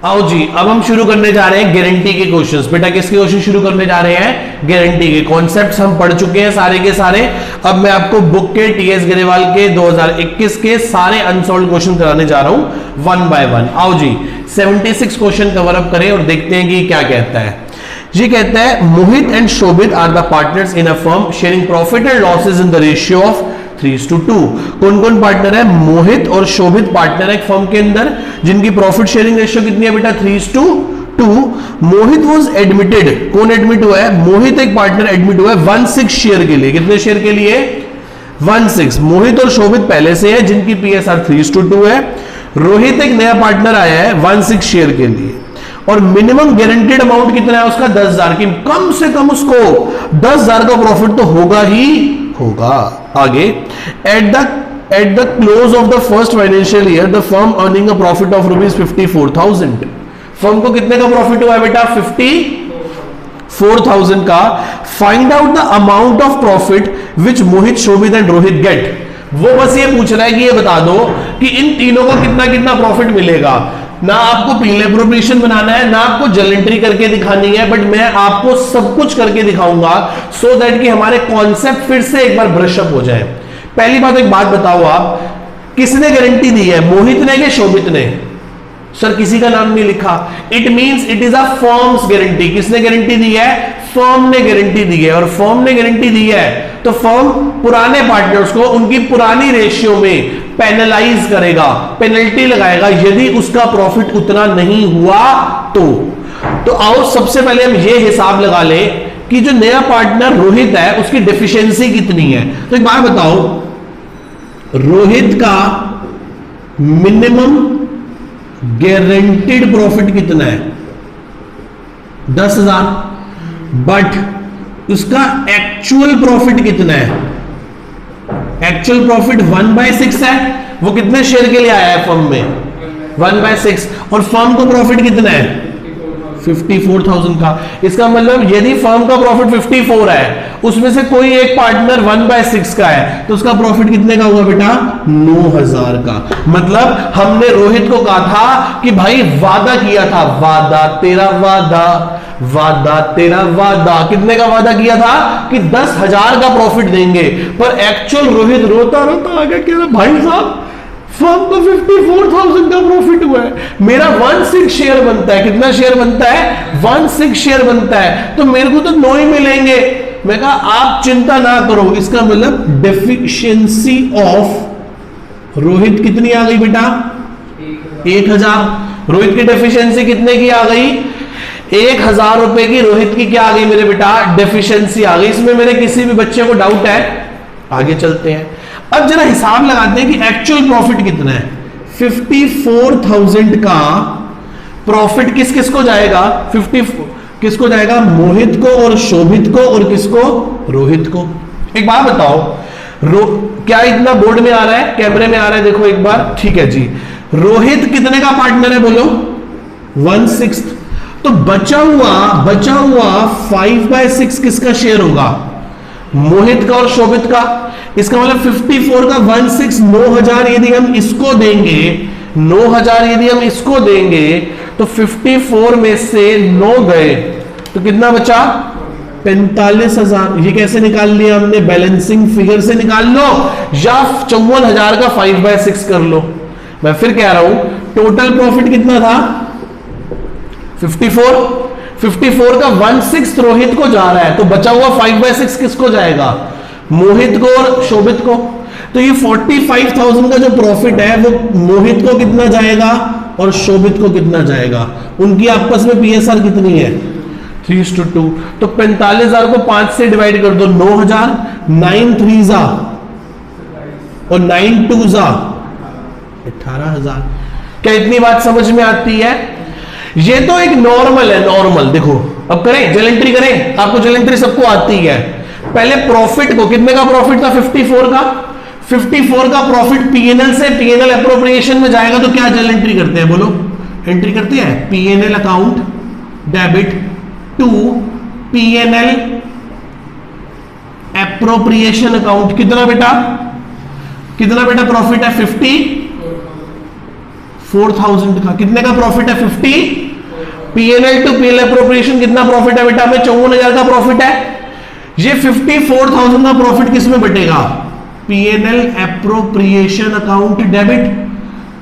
आओ जी, अब हम शुरू करने जा रहे हैं गारंटी के क्वेश्चंस। बेटा किसके क्वेश्चन शुरू करने जा रहे हैं? गारंटी के। कॉन्सेप्ट्स हम पढ़ चुके हैं सारे के सारे। अब मैं आपको बुक के टीएस ग्रेवाल के 2021 के सारे अनसॉल्व क्वेश्चन कराने जा रहा हूं वन बाय वन। आओ जी, 76 क्वेश्चन कवर अप करें और देखते हैं कि क्या कहता है। ये कहता है Mohit and Shobhit are the partners in a firm sharing profit and losses in the ratio of 3:2। कौन कौन पार्टनर है? मोहित और शोभित पार्टनर है एक फर्म के अंदर, जिनकी प्रॉफिट शेयरिंग रेशियो कितनी है बेटा? 3:2। मोहित वाज एडमिटेड। कौन एडमिट हुआ है? मोहित एक पार्टनर एडमिट हुआ है 1/6 शेयर के लिए। कितने शेयर के लिए? 1/6। मोहित और शोभित पहले से है, जिनकी पीएसआर 3:2 है। रोहित एक नया पार्टनर आया है 1/6 शेयर के लिए, और मिनिमम गारंटेड अमाउंट कितना है उसका? 10,000 की। कम से कम उसको 10,000 का प्रॉफिट तो होगा ही होगा। आगे, at the close of the first financial year the firm earning a profit of ₹54,000। फर्म को कितने का प्रॉफिट हुआ है बेटा? 54,000 का। Find out the amount of profit which Mohit, Shobhit and Rohit get. वो बस ये पूछ रहा है कि ये बता दो कि इन तीनों को कितना कितना प्रॉफिट मिलेगा। ना आपको पीले एप्रोप्रिएशन बनाना है, ना आपको जर्नल एंट्री करके दिखानी है, बट मैं आपको सब कुछ करके दिखाऊंगा सो दैट कि हमारे कॉन्सेप्ट फिर से एक बार ब्रश अप हो जाए। पहली बात, एक बात बताओ आप, किसने गारंटी दी है? मोहित ने कि शोभित ने? सर किसी का नाम नहीं लिखा। It means it is a firms guarantee. किसने गारंटी दी है? फर्म ने गारंटी दी है। और फर्म ने गारंटी दी है तो फर्म पुराने पार्टनर्स को उनकी पुरानी रेशियो में पेनलाइज करेगा, पेनल्टी लगाएगा यदि उसका प्रॉफिट उतना नहीं हुआ तो आओ सबसे पहले हम ये हिसाब लगा ले कि जो नया पार्टनर रोहित है उसकी डेफिशिएंसी कितनी है। तो एक बात बताओ, रोहित का मिनिमम गारंटीड प्रॉफिट कितना है? 10,000। बट उसका एक्चुअल प्रॉफिट कितना है? एक्चुअल प्रॉफिट 1/6 है। वो कितने शेयर के लिए आया है फर्म में? 1/6। और फर्म को प्रॉफिट कितना है? 54,000 का। इसका मतलब यदि फर्म का प्रॉफिट 54 है, उसमें से कोई एक पार्टनर 1/6 का है, तो उसका प्रॉफिट कितने का हुआ बेटा? 9,000 का। मतलब हमने रोहित को कहा था कि भाई वादा किया था, वादा तेरा वादा, वादा तेरा वादा। कितने का वादा किया था? कि 10,000 का प्रॉफिट देंगे। पर एक्चुअल रोहित रोता रोता आ गया, कह रहा भाई साहब फर्म को 54,000 का प्रॉफिट हुआ है, मेरा 1/6 शेयर बनता है। कितना शेयर बनता है? 1/6 शेयर बनता है, तो मेरे को तो 9 ही मिलेंगे। मैं कहा आप चिंता ना करो। इसका मतलब डेफिशिएंसी ऑफ रोहित कितनी आ गई बेटा? 1,000। रोहित की डेफिशिएंसी कितने की आ गई? 1,000 रुपए की रोहित की क्या आ गई मेरे बेटा? डेफिशिएंसी आ गई। इसमें मेरे किसी भी बच्चे को डाउट है? आगे चलते हैं। अब जरा हिसाब लगाते हैं कि एक्चुअल प्रॉफिट कितना है। 54,000 का प्रॉफिट किस किस को जाएगा? 54 किसको जाएगा? मोहित को और शोभित को, और किसको? रोहित को। एक बात बताओ, क्या इतना बोर्ड में आ रहा है, कैमरे में आ रहा है? देखो एक बार, ठीक है जी। रोहित कितने का पार्टनर है बोलो? 1/6। तो बचा हुआ 5/6 किसका शेयर होगा? मोहित का और शोभित का। इसका मतलब 54 का 1/6 9,000 यदि हम इसको देंगे, 9,000 यदि हम इसको देंगे, तो 54 में से 9 गए तो कितना बचा? 45,000। ये कैसे निकाल लिया हमने? बैलेंसिंग फिगर से निकाल लो, या 54,000 का 5/6 कर लो। मैं फिर कह रहा हूं, टोटल प्रॉफिट कितना था? 54 का 1/6 रोहित को जा रहा है, तो बचा हुआ 5/6 किसको जाएगा? मोहित को और शोभित को। तो ये 45,000 का जो प्रॉफिट है वो मोहित को कितना जाएगा और शोभित को कितना जाएगा? उनकी आपस में पीएसआर कितनी है? 3:2। तो 45,000 को 5 से डिवाइड कर दो, 9,000। 9 3 जा और 9 2 जा 18,000। क्या इतनी बात समझ में आती है? ये तो एक नॉर्मल है, नॉर्मल। देखो अब करें जर्नल एंट्री, करें। आपको जर्नल एंट्री सबको आती है। पहले प्रॉफिट को, कितने का प्रॉफिट था? 54 का। 54 का प्रॉफिट पीएनएल से पीएनएल एप्रोप्रिएशन में जाएगा, तो क्या जर्नल एंट्री करते हैं बोलो? एंट्री करते हैं PNL account debit to PNL appropriation account. कितना बेटा? कितना बेटा प्रॉफिट है? 4,000 का, कितने का प्रॉफिट है? 50। पीएनएल टू पीएल एप्रोप्रिएशन कितना प्रॉफिट है बेटा? हमें 54,000 का प्रॉफिट है। ये 54,000 का प्रॉफिट किस में बटेगा? PNL appropriation account debit.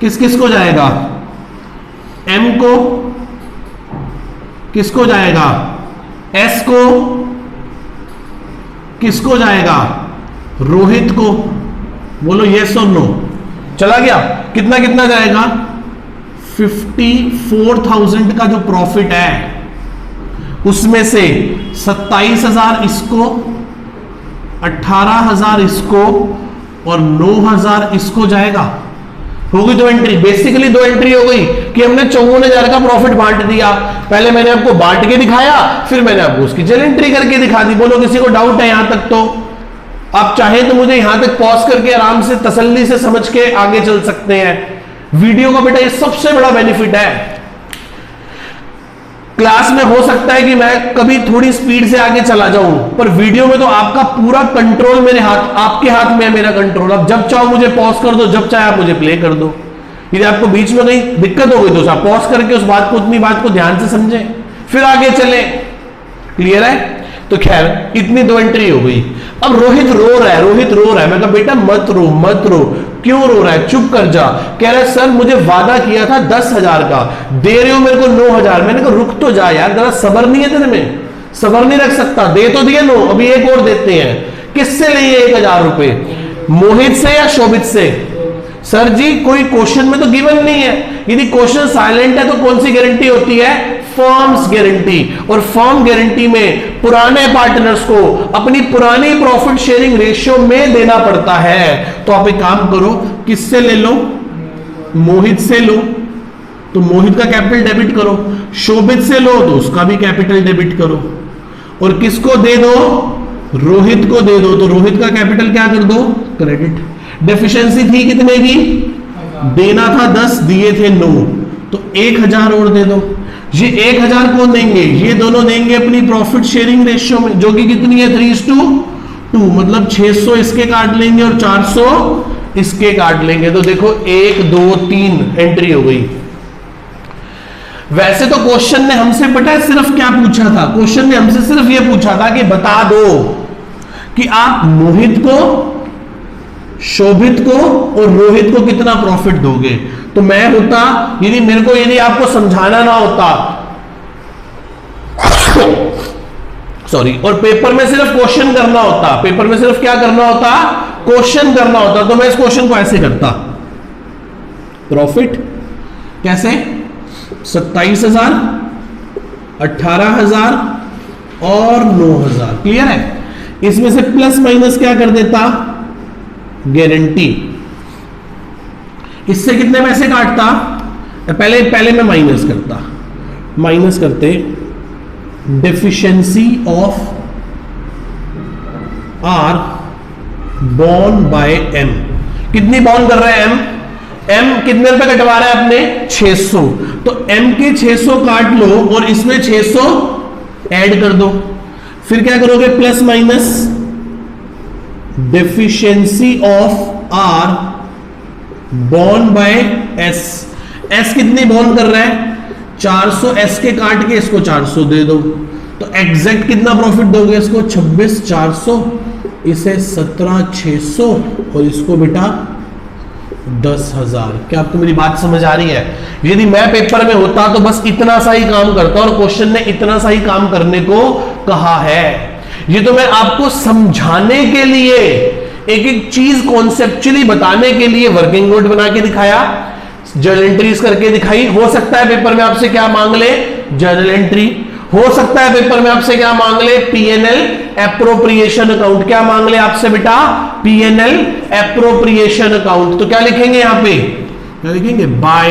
किस किस को जाएगा? एम को, किसको जाएगा? एस को, किसको जाएगा? रोहित को। बोलो यस और नो। चला गया? कितना कितना जाएगा? 54,000 का जो प्रॉफिट है उसमें से 27,000 इसको, 18,000 इसको और 9,000 इसको जाएगा। हो गई दो एंट्री। बेसिकली दो एंट्री हो गई कि हमने 54,000 का प्रॉफिट बांट दिया। पहले मैंने आपको बांट के दिखाया, फिर मैंने आपको उसकी जल एंट्री करके दिखा दी। बोलो किसी को डाउट है यहां तक? तो आप चाहें तो मुझे यहां तक पॉज करके आराम से तसल्ली से समझ के आगे चल सकते हैं। वीडियो का बेटा ये सबसे बड़ा बेनिफिट है। क्लास में हो सकता है कि मैं कभी थोड़ी स्पीड से आगे चला जाऊं, पर वीडियो में तो आपका पूरा कंट्रोल मेरे हाथ, आपके हाथ में है मेरा कंट्रोल। आप जब चाहो मुझे पॉज कर दो, जब चाहे आप मुझे प्ले कर दो। यदि आपको बीच में कहीं दिक्कत हो गई तो आप पॉज करके उस बात को, उतनी बात को ध्यान से समझें, फिर आगे चले। क्लियर है? तो खैर इतनी दो एंट्री हो गई। अब रोहित रो रहा है, रोहित रो रहा है। मैं कहा बेटा मत रो मत रो। क्यों रो रहा है? चुप कर जा। कह रहा है सर मुझे वादा किया था 10,000 का, दे रहे हो मेरे को 9,000। मैंने कहा रुक तो जा यार, जरा सबर नहीं है तेरे में? सबर नहीं रख सकता? दे तो दिए 9, अभी एक और देते हैं। किससे लिए 1,000 रुपए? मोहित से या शोभित से? सर जी कोई क्वेश्चन में तो गिवन नहीं है। यदि क्वेश्चन साइलेंट है तो कौन सी गारंटी होती है? Firms guarantee. और फर्म गारंटी में पुराने पार्टनर्स को अपनी पुरानी प्रॉफिट शेयरिंग रेशियो में देना पड़ता है। तो आप एक काम करो, किससे ले लो? मोहित से लो तो मोहित का कैपिटल डेबिट करो, शोभित से लो तो उसका भी कैपिटल डेबिट करो, और किसको दे दो? रोहित को दे दो तो रोहित का कैपिटल क्या कर दो? क्रेडिट। डेफिशिएंसी थी कितने की? देना था 10, दिए थे 9, तो 1,000 और दे दो। ये 1,000 कौन देंगे? ये दोनों देंगे अपनी प्रॉफिट शेयरिंग रेशियो में, जो कि कितनी है? 3:2, मतलब 600 इसके काट लेंगे और 400 इसके काट लेंगे। तो देखो 1 2 3 एंट्री हो गई। वैसे तो क्वेश्चन ने हमसे पता है सिर्फ क्या पूछा था? क्वेश्चन ने हमसे सिर्फ ये पूछा था कि बता दो कि आप मोहित को, शोभित को और रोहित को कितना प्रॉफिट दोगे। तो मैं होता, यदि आपको समझाना ना होता सॉरी, और पेपर में सिर्फ क्वेश्चन करना होता, पेपर में सिर्फ क्या करना होता? क्वेश्चन करना होता, तो मैं इस क्वेश्चन को ऐसे करता। प्रॉफिट कैसे? 27,000, 18,000 और 9,000। क्लियर है? इसमें से प्लस माइनस क्या कर देता? गारंटी। इससे कितने पैसे काटता? पहले मैं माइनस करता। माइनस करते deficiency of R borne by M. कितनी बॉर्न कर रहा है एम? एम कितने रुपए कटवा रहा है अपने? 600। तो एम के 600 काट लो और इसमें 600 ऐड कर दो। फिर क्या करोगे? Plus minus deficiency of R borne by S. S कितनी बॉर्न कर रहा है? 400। एस के काट के इसको 400 दे दो, तो एग्जैक्ट कितना प्रॉफिट दोगे इसको? 26,400, इसे 17,600 और इसको बेटा 10,000। क्या आपको मेरी बात समझ आ रही है? यदि मैं पेपर में होता तो बस इतना सा ही काम करता, और क्वेश्चन ने इतना सा ही काम करने को कहा है। ये तो मैं आपको समझाने के लिए, एक एक चीज कॉन्सेप्चुअली बताने के लिए वर्किंग नोट बना के दिखाया, जर्नल एंट्रीज करके दिखाई। हो सकता है पेपर में आपसे क्या मांग ले? Journal entry. हो सकता है पेपर में आपसे क्या मांग ले? PNL appropriation account. क्या मांग ले आपसे बेटा? PNL appropriation account. तो क्या लिखेंगे यहां पे? क्या लिखेंगे? By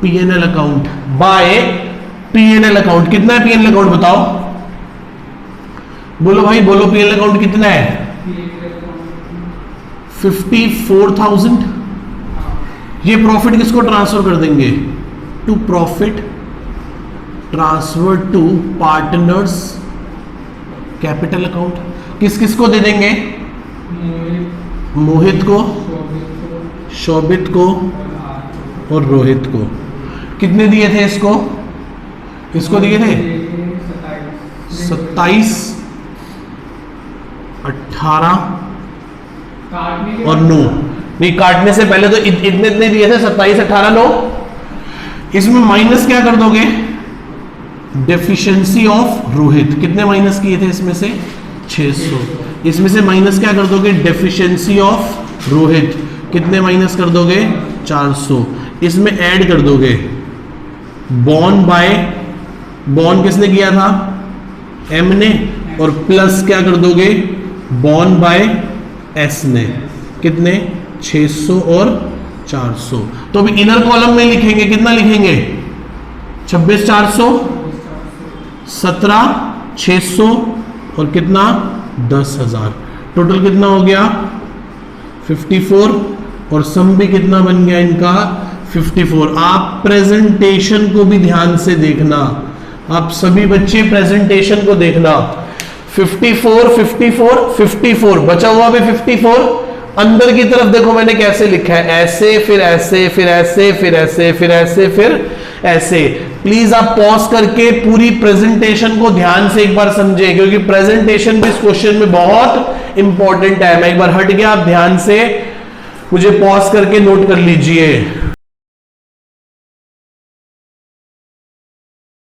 PNL account. By PNL account. कितना है पीएनएल अकाउंट बताओ? बोलो भाई बोलो, पीएनएल अकाउंट कितना है? 54,000। ये प्रॉफिट किसको ट्रांसफर कर देंगे? To profit transfer to partners capital account. किस किस को दे देंगे? मोहित को, शोभित को और रोहित को। कितने दिए थे इसको दिए थे 27, 18 और 9। नहीं, काटने से पहले तो इतने दिए थे, 27, 18, 9। इसमें माइनस क्या कर दोगे, डेफिशिएंसी ऑफ रोहित। कितने माइनस किए थे इसमें से 600। इसमें से माइनस क्या कर दोगे, डेफिशिएंसी ऑफ रोहित। कितने माइनस कर दोगे 400। इसमें ऐड कर दोगे बॉर्न किसने किया था, एम ने, और प्लस क्या कर दोगे बॉर्न बाय एस ने। कितने 600 और 400। तो अभी इनर कॉलम में लिखेंगे, कितना लिखेंगे 26 400, 17 600 और कितना 10,000। टोटल कितना हो गया 54 और सम भी कितना बन गया इनका 54। आप प्रेजेंटेशन को भी ध्यान से देखना, आप सभी बच्चे प्रेजेंटेशन को देखना। 54 54 54 बचा हुआ भी 54। अंदर की तरफ देखो मैंने कैसे लिखा है, ऐसे फिर ऐसे फिर ऐसे फिर ऐसे फिर ऐसे फिर ऐसे। प्लीज आप पॉज करके पूरी प्रेजेंटेशन को ध्यान से एक बार समझें, क्योंकि प्रेजेंटेशन भी इस क्वेश्चन में बहुत इंपॉर्टेंट है। मैं एक बार हट गया, आप ध्यान से मुझे पॉज करके नोट कर लीजिए।